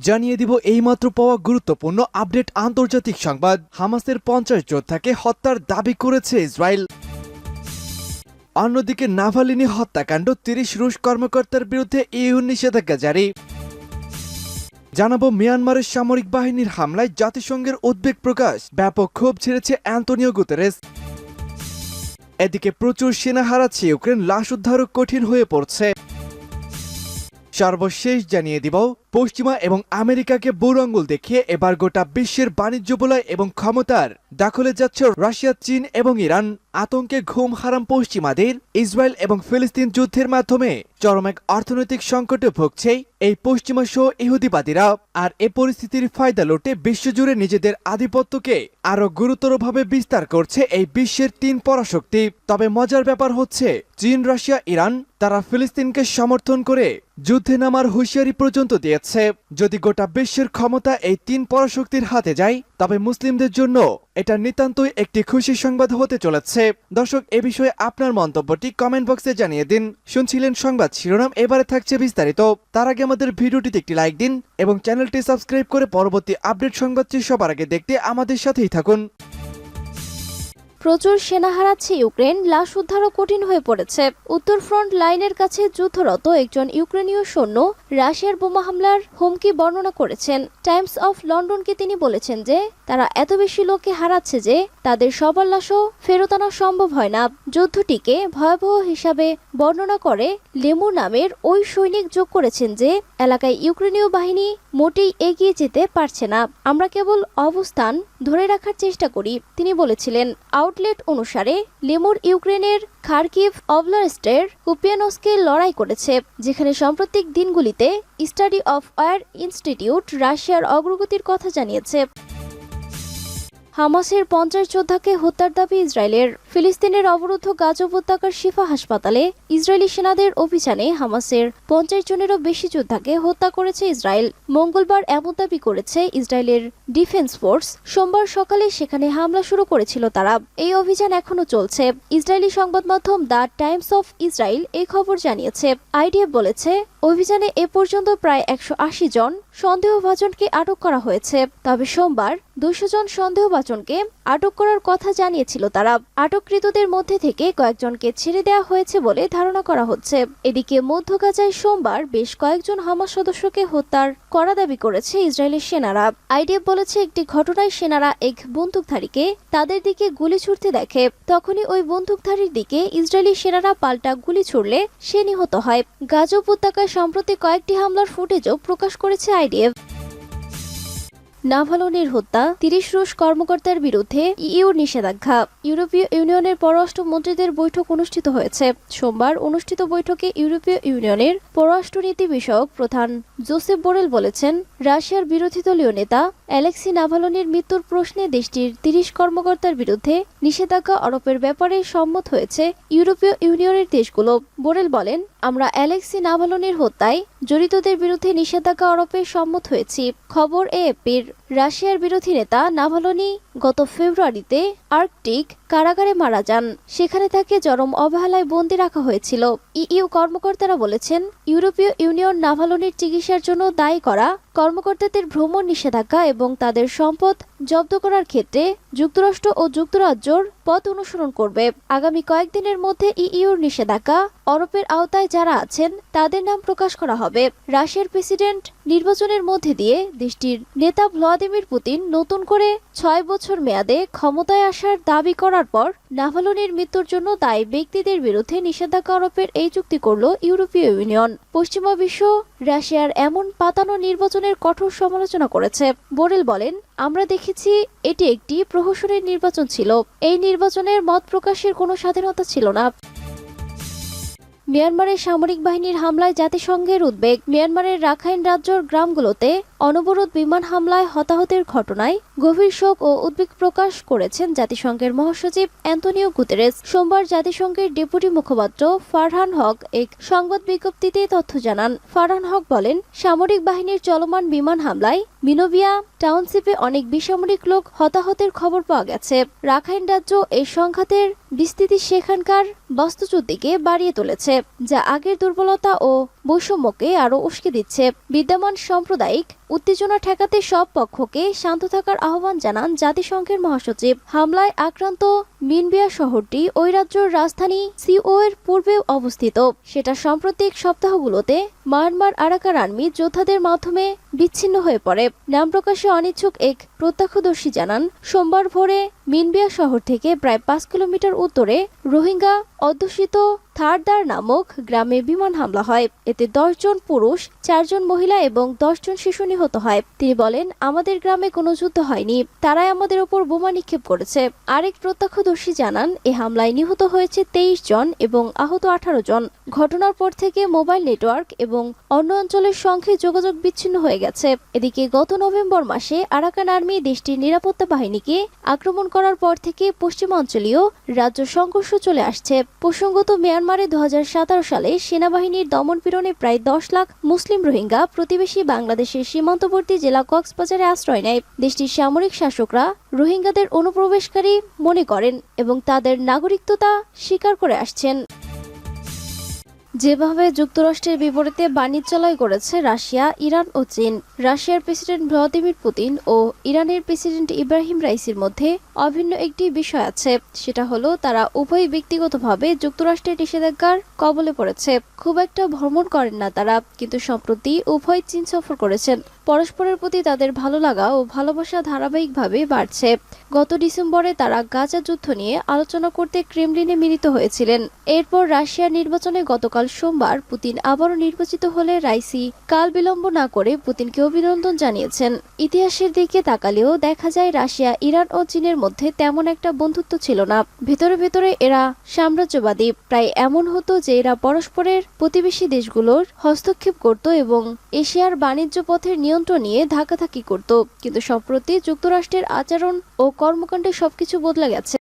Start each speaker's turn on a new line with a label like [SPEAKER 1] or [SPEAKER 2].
[SPEAKER 1] জানিয়ে দিব এইমাত্র পাওয়া গুরুত্বপূর্ণ আপডেট আন্তর্জাতিক সংবাদ। হামাসের 50 যোদ্ধাকে হত্যার দাবি করেছে ইসরায়েল। অন্যদিকে নাভালিনী হত্যাকাণ্ড 30 রুশ কর্মকর্তার বিরুদ্ধে ইউ নিষেধাজ্ঞা জারি। জানাবো মিয়ানমারের সামরিক বাহিনীর হামলায় জাতিসংঘের উদ্বেগ প্রকাশ, ব্যাপক ক্ষোভ ছেড়েছে অ্যান্তোনিও গুতেরেস। এদিকে প্রচুর সেনা হারাচ্ছে ইউক্রেন, লাশ উদ্ধারও কঠিন হয়ে পড়ছে। সর্বশেষ জানিয়ে দিব পশ্চিমা এবং আমেরিকাকে বুড়ো আঙুল দেখিয়ে এবার গোটা বিশ্বের বাণিজ্য বলয় এবং ক্ষমতার দখলে যাচ্ছে রাশিয়া, চীন এবং ইরান। আতঙ্কে ঘুম হারাম পশ্চিমাদের। ইসরায়েল এবং ফিলিস্তিন যুদ্ধের মাধ্যমে চরম এক অর্থনৈতিক সংকটে ভুগছে এই পশ্চিমা সহ ইহুদিবাদীরা। আর এ পরিস্থিতির ফায়দা লুটে বিশ্বজুড়ে নিজেদের আধিপত্যকে আরো গুরুতরভাবে বিস্তার করছে এই বিশ্বের 3 পরাশক্তি। তবে মজার ব্যাপার হচ্ছে চীন, রাশিয়া, ইরান তারা ফিলিস্তিনকে সমর্থন করে যুদ্ধে নামার হুঁশিয়ারি পর্যন্ত দিয়েছে। যদি গোটা বিশ্বের ক্ষমতা এই 3 পরাশক্তির হাতে যায় তবে মুসলিমদের জন্য এটা নিতান্তই একটি খুশির সংবাদ হতে চলেছে। দর্শক, এ বিষয়ে আপনার মন্তব্যটি কমেন্ট বক্সে জানিয়ে দিন। শুনছিলেন সংবাদ শিরোনাম, এবারে থাকছে বিস্তারিত। তার আগে আমাদের ভিডিওটিতে একটি লাইক দিন এবং চ্যানেলটি সাবস্ক্রাইব করে পরবর্তী আপডেট সংবাদটি সবার আগে দেখতে আমাদের সাথেই থাকুন।
[SPEAKER 2] প্রচুর সেনা হারাচ্ছে ইউক্রেন, লাশ উদ্ধারও কঠিন হয়ে পড়েছে। উত্তর ফ্রন্ট লাইনের কাছে যুদ্ধরত একজন ইউক্রেনীয় সৈন্য রাশিয়ার বোমা হামলার হুমকি বর্ণনা করেছেন। টাইমস অফ লন্ডনকে তিনি বলেছেন যে তারা এত বেশি লোককে হারাচ্ছে যে তাদের সবার লাশও ফেরত আনা সম্ভব হয় না। যুদ্ধটিকে ভয়াবহ হিসাবে বর্ণনা করে লেমুর নামের ওই সৈনিক যোগ করেছেন যে এলাকায় ইউক্রেনীয় বাহিনী মোটেই এগিয়ে যেতে পারছে না, আমরা কেবল অবস্থান ধরে রাখার চেষ্টা করি, তিনি বলেছিলেন। আউটলেট অনুসারে লেমুর ইউক্রেনের খার্কিভ অবলাস্টের কুপিয়ানস্কে লড়াই করেছে, যেখানে সাম্প্রতিক দিনগুলিতে স্টাডি অফ ওয়ার ইনস্টিটিউট রাশিয়ার অগ্রগতির কথা জানিয়েছে। হামাসের 50 যোদ্ধাকে হত্যার দাবি ইসরায়েলের। ফিলিস্তিনের অবরুদ্ধ গাজা উপত্যকার শিফা হাসপাতালে ইসরায়েলি সেনাদের অভিযানে হামাসের 50 জনেরও বেশি যোদ্ধাকে হত্যা করেছে ইসরায়েল। মঙ্গলবার এমন দাবি করেছে ইসরায়েলের ডিফেন্স ফোর্স। সোমবার সকালে সেখানে হামলা শুরু করেছিল তারা। এই অভিযান এখনো চলছে। ইসরায়েলি সংবাদ মাধ্যম দ্য টাইমস অফ ইসরায়েল এই খবর জানিয়েছে। আইডিএফ বলেছে অভিযানে এ পর্যন্ত প্রায় 180 জন সন্দেহভাজনকে আটক করা হয়েছে। তবে সোমবার 200 জন সন্দেহভাজনকে আটক করার কথা জানিয়েছিল তারা। আটককৃতদের মধ্যে থেকে কয়েকজনকে ছেড়ে দেওয়া হয়েছে বলে ধারণা করা হচ্ছে। এদিকে মধ্য গাজায় সোমবার বেশ কয়েকজন হামাস সদস্যকে হত্যার করা দাবি করেছে ইসরায়েলি সেনারা। আইডিএফ বলেছে একটি ঘটনায় সেনারা এক বন্দুকধারীকে তাদের দিকে গুলি ছুড়তে দেখে। তখনই ওই বন্দুকধারীর দিকে ইসরায়েলি সেনারা পাল্টা গুলি ছুড়লে সে নিহত হয়। গাজা উপত্যকায় সম্প্রতি কয়েকটি হামলার ফুটেজও প্রকাশ করেছে আইডিএফ। নাভালিনীর হত্যা, 30 রুশ কর্মকর্তার বিরুদ্ধে ইইউর নিষেধাজ্ঞা। ইউরোপীয় ইউনিয়নের পররাষ্ট্র মন্ত্রীদের বৈঠক অনুষ্ঠিত হয়েছে। সোমবার অনুষ্ঠিত বৈঠকে ইউরোপীয় ইউনিয়নের পররাষ্ট্রনীতি বিষয়ক প্রধান জোসেফ বোরেল বলেছেন, রাশিয়ার বিরোধী দলীয় নেতা অ্যালেক্সি নাভালিনীর মৃত্যুর প্রশ্নে দেশটির 30 কর্মকর্তার বিরুদ্ধে নিষেধাজ্ঞা আরোপের ব্যাপারে সম্মত হয়েছে ইউরোপীয় ইউনিয়নের দেশগুলো। বোরেল বলেন, আমরা অ্যালেক্সি নাভালিনীর হত্যায় জড়িতদের বিরুদ্ধে নিষেধাজ্ঞা আরোপে সম্মত হয়েছি। খবর এএফপির। রাশিয়ার বিরোধী নেতা নাভালিনী গত ফেব্রুয়ারিতে আর্কটিক কারাগারে মারা যান। সেখানে তাকে চরম অবহেলায় বন্দী রাখা হয়েছিল। ইইউ কর্মকর্তারা বলেছেন, ইউরোপীয় ইউনিয়ন নাভালিনীর চিকিৎসার জন্য দায়ী করা কর্মকর্তাদের ভ্রমণ নিষেধাজ্ঞা এবং তাদের সম্পদ জব্দ করার ক্ষেত্রে যুক্তরাষ্ট্র ও যুক্তরাজ্যর পথ অনুসরণ করবে। আগামী কয়েকদিনের মধ্যে ইইউর নিষেধাজ্ঞা আরোপের আওতায় যারা আছেন তাদের নাম প্রকাশ করা হবে। রাশিয়ার প্রেসিডেন্ট নির্বাচনের মধ্যে দিয়ে দেশটির নেতা ভ্লাদিমির পুতিন নতুন করে 6 বছর মেয়াদে ক্ষমতায় আসার দাবি করার পর নাভালিনীর মৃত্যুর জন্য দায়ী ব্যক্তিদের বিরুদ্ধে নিষেধাজ্ঞা আরোপের এই চুক্তি করল ইউরোপীয় ইউনিয়ন। পশ্চিমা বিশ্ব রাশিয়ার এমন পাতানো নির্বাচনের কঠোর সমালোচনা করেছে। বোরেল বলেন, আমরা দেখেছি এটি একটি প্রহসনের নির্বাচন ছিল। এই নির্বাচনের মত প্রকাশের কোনো স্বাধীনতা ছিল না। মিয়ানমারের সামরিক বাহিনীর হামলায় জাতিসংঘের উদ্বেগ। মিয়ানমারের রাখাইন রাজ্যের গ্রামগুলোতে অনবরত বিমান হামলায় হতাহতের ঘটনায় গভীর শোক ও উদ্বেগ প্রকাশ করেছেন জাতিসংঘের মহাসচিব অ্যান্তোনিও গুতেরেস। সোমবার জাতিসংঘের ডেপুটি মুখপাত্র ফারহান হক এক সংবাদ বিজ্ঞপ্তিতে তথ্য জানান। ফারহান হক বলেন, সামরিক বাহিনীর চলমান বিমান হামলায় মিনোবিয়া টাউনশিপে অনেক বেসামরিক লোক হতাহতের খবর পাওয়া গেছে। রাখাইন রাজ্য এই সংঘাতের বিস্তৃতি সেখানকার বাস্তুচ্যুতিকে বাড়িয়ে তুলেছে, যা আগের দুর্বলতা ও বৈষম্যকে আরও উস্কে দিচ্ছে। বিদ্যমান সাম্প্রদায়িক উত্তেজনা ঠেকাতে সব পক্ষকে শান্ত থাকার আহ্বান জানান জাতিসংঘের মহাসচিব। হামলায় আক্রান্ত মিনবিয়া শহরটি ওই রাজ্যের রাজধানী সিওএর পূর্বে অবস্থিত। সেটা সাম্প্রতিক সপ্তাহগুলোতে মায়ানমার আরাকান আর্মি যোদ্ধাদের মাধ্যমে বিচ্ছিন্ন হয়ে পড়ে। নাম প্রকাশে অনিচ্ছুক এক প্রত্যক্ষদর্শী জানান, সোমবার ভোরে মিনবিয়া শহর থেকে প্রায় 5 কিলোমিটার উত্তরে রোহিঙ্গা অধ্যুষিত থারদার নামক গ্রামে বিমান হামলা হয়। এতে 10 জন পুরুষ, 4 জন মহিলা এবং 10 জন শিশু নিহত হয়। তিনি বলেন, আমাদের গ্রামে কোনো যুদ্ধ হয়নি, তারাই আমাদের উপর বোমা নিক্ষেপ করেছে। আরেক প্রত্যক্ষদর্শী জানান, এ হামলায় নিহত হয়েছে 23 জন এবং আহত 18 জন। ঘটনার পর থেকে মোবাইল নেটওয়ার্ক এবং অন্য অঞ্চলের সঙ্গে যোগাযোগ বিচ্ছিন্ন হয়ে গেছে। এদিকে গত নভেম্বর মাসে আরাকান আর্মি দেশটির নিরাপত্তা বাহিনীকে আক্রমণ করার পর থেকে পশ্চিমাঞ্চলীয় রাজ্য সংঘর্ষ চলে আসছে। প্রসঙ্গত, মিয়ানমারে 2017 সালে সেনাবাহিনীর দমনপীড়নে প্রায় 10 লাখ মুসলিম রোহিঙ্গা প্রতিবেশী বাংলাদেশের সীমান্তবর্তী জেলা কক্সবাজারে আশ্রয় নেয়। দেশটির সামরিক শাসকরা রোহিঙ্গাদের অনুপ্রবেশকারী মনে করেন এবং তাদের নাগরিকত্ব স্বীকার করে আসছেন। যেভাবে যুক্তরাষ্ট্রের বিপরীতে বাণিজ্যালয় করেছে রাশিয়া, ইরান ও চীন। রাশিয়ার প্রেসিডেন্ট ভ্লাদিমির পুতিন ও ইরানের প্রেসিডেন্ট ইব্রাহিম রাইসির মধ্যে অভিন্ন একটি বিষয় আছে, সেটা হলো তারা উভয়ই ব্যক্তিগতভাবে যুক্তরাষ্ট্রের নিষেধাজ্ঞার কবলে পড়েছে। খুব একটা ভ্রমণ করেন না তারা, কিন্তু সম্প্রতি উভয় চীন সফর করেছেন। পরস্পরের প্রতি তাদের ভালো লাগা ও ভালোবাসা ধারাবাহিকভাবে বাড়ছে। গত ডিসেম্বরে তারা গাজা যুদ্ধ নিয়ে আলোচনা করতে ক্রেমলিনে মিলিত হয়েছিলেন। এরপর রাশিয়ার নির্বাচনে গতকাল সোমবার পুতিন আবারও নির্বাচিত হলে রাইসি কাল বিলম্ব না করে পুতিনকে অভিনন্দন জানিয়েছেন। ইতিহাসের দিকে তাকালেও দেখা যায় রাশিয়া, ইরান ও চীনের মধ্যে তেমন একটা বন্ধুত্ব ছিল না। ভেতরে ভেতরে এরা সাম্রাজ্যবাদী। প্রায় এমন হতো যে এরা পরস্পরের প্রতিবেশী দেশগুলোর হস্তক্ষেপ করত এবং এশিয়ার বাণিজ্য পথের নিয়ন্ত্রণ নিয়ে ধাক্কাধাক্কি করত। কিন্তু সম্প্রতি যুক্তরাষ্ট্রের আচরণ ও কর্মকাণ্ডে সবকিছু বদলে গেছে।